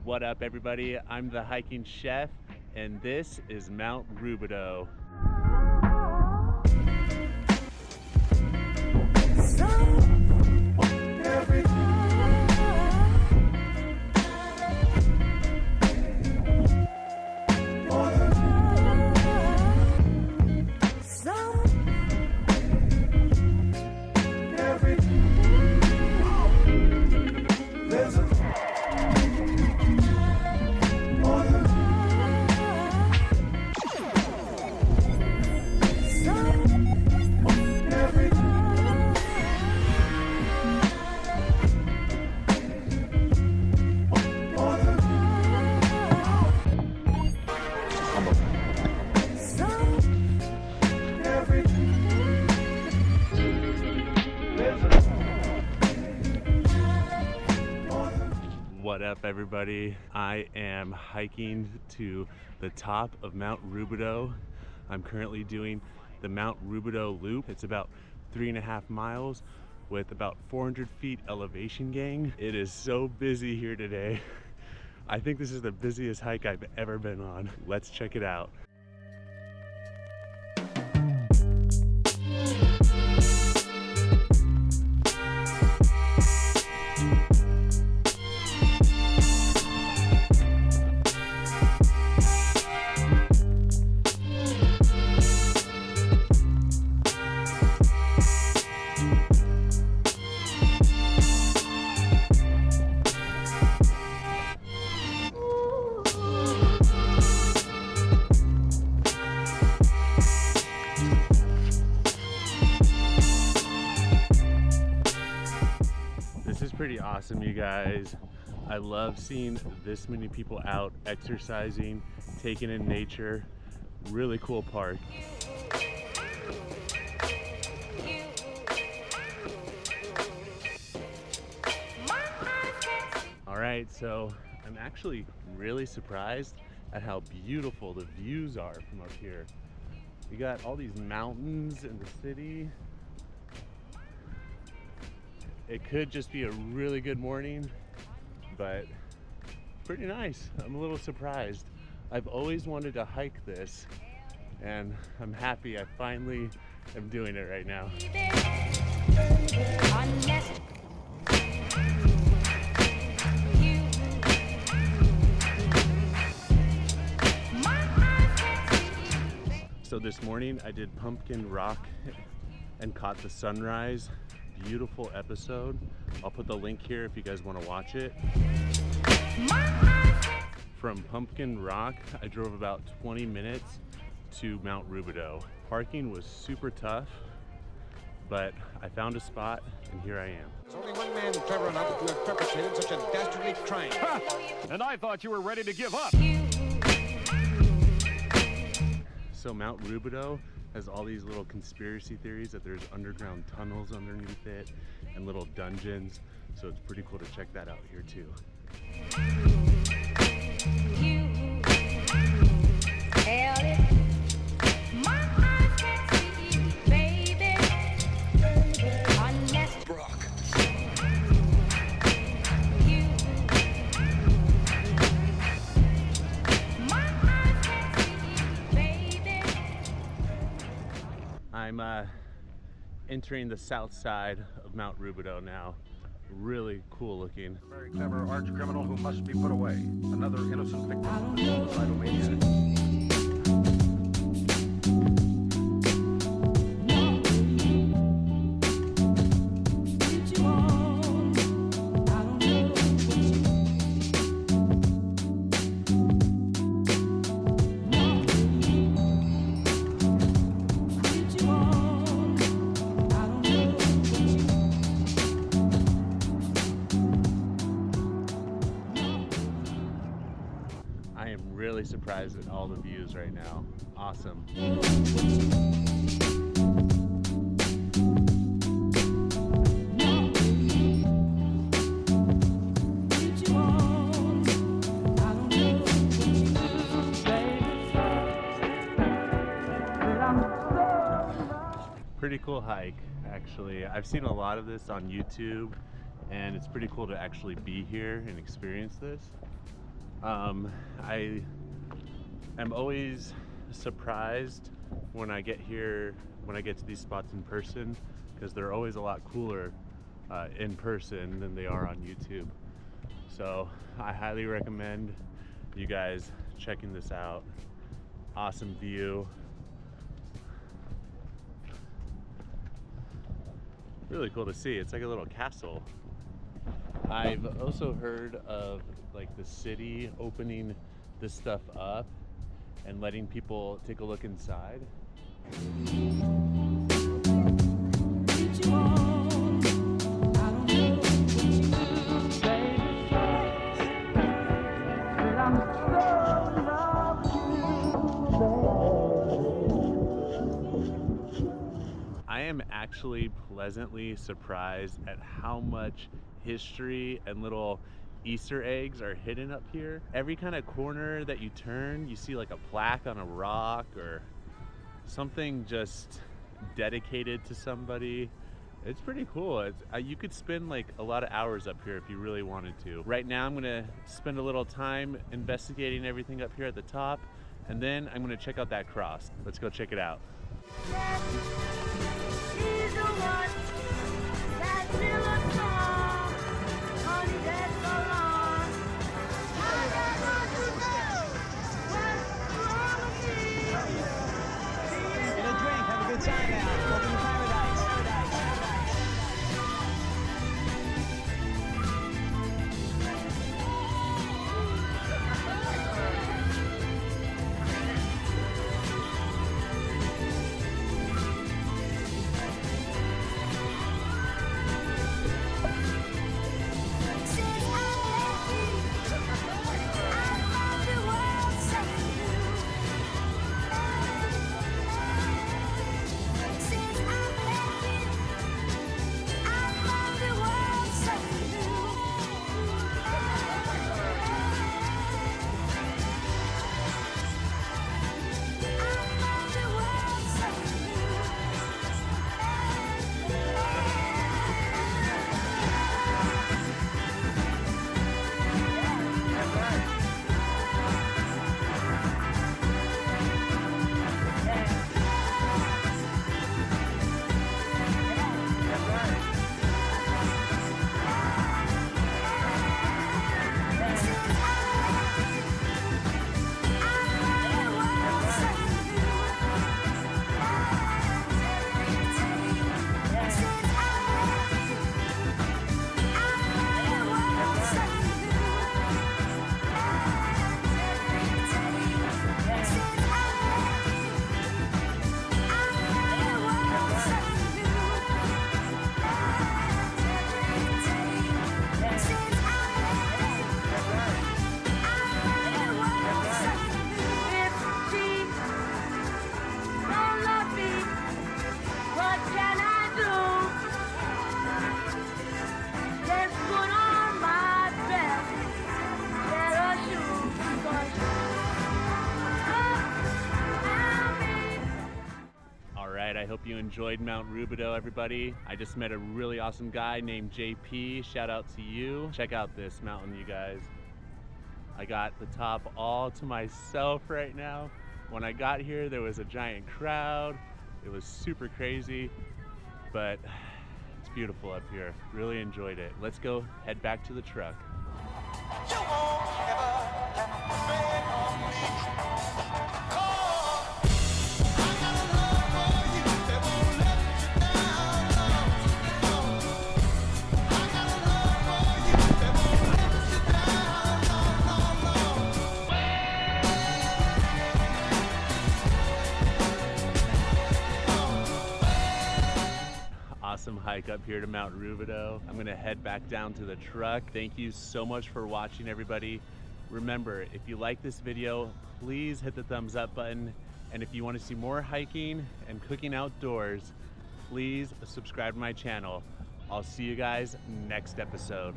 What up, everybody? I'm the hiking chef, and this is Mount Rubidoux. What up, everybody? I am hiking to the top of Mount Rubidoux. I'm currently doing the Mount Rubidoux loop. It's about 3.5 miles with about 400 feet elevation gain. It is so busy here today. I think this is the busiest hike I've ever been on. Let's check it out. This is pretty awesome, you guys. I love seeing this many people out exercising, taking in nature. Really cool park. All right, so I'm actually really surprised at how beautiful the views are from up here. You got all these mountains in the city. It could just be a really good morning, but pretty nice. I'm a little surprised. I've always wanted to hike this, and I'm happy I finally am doing it right now. So this morning I did Pumpkin Rock and caught the sunrise. Beautiful episode. I'll put the link here if you guys want to watch it. From Pumpkin Rock, I drove about 20 minutes to Mount Rubidoux. Parking was super tough, but I found a spot and here I am. There's only one man clever enough to have perpetrated such a dastardly crime. Ha! And I thought you were ready to give up. So Mount Rubidoux has all these little conspiracy theories that there's underground tunnels underneath it and little dungeons. So it's pretty cool to check that out here too. I'm entering the south side of Mount Rubidoux now. Really cool looking. Very clever arch criminal who must be put away. Another innocent victim of the suicidal maniac. I am really surprised at all the views right now. Awesome. Pretty cool hike, actually. I've seen a lot of this on YouTube, and it's pretty cool to actually be here and experience this. I am always surprised when I get here, when I get to these spots in person, because they're always a lot cooler in person than they are on YouTube. So I highly recommend you guys checking this out. Awesome view. Really cool to see. It's like a little castle. I've also heard of like the city opening this stuff up and letting people take a look inside. I am actually pleasantly surprised at how much history and little Easter eggs are hidden up here. Every kind of corner that you turn, you see like a plaque on a rock or something just dedicated to somebody. It's pretty cool. You could spend like a lot of hours up here if you really wanted to. Right now I'm gonna spend a little time investigating everything up here at the top, and then I'm gonna check out that cross. Let's go check it out. I hope you enjoyed Mount Rubidoux, everybody. I just met a really awesome guy named JP. Shout out to you. Check out this mountain, you guys. I got the top all to myself right now. When I got here, there was a giant crowd. It was super crazy, but it's beautiful up here. Really enjoyed it. Let's go head back to the truck. You won't ever have to spend on me. Awesome hike up here to Mount Rubidoux. I'm gonna head back down to the truck. Thank you so much for watching, everybody. Remember, if you like this video, please hit the thumbs up button. And if you want to see more hiking and cooking outdoors, please subscribe to my channel. I'll see you guys next episode.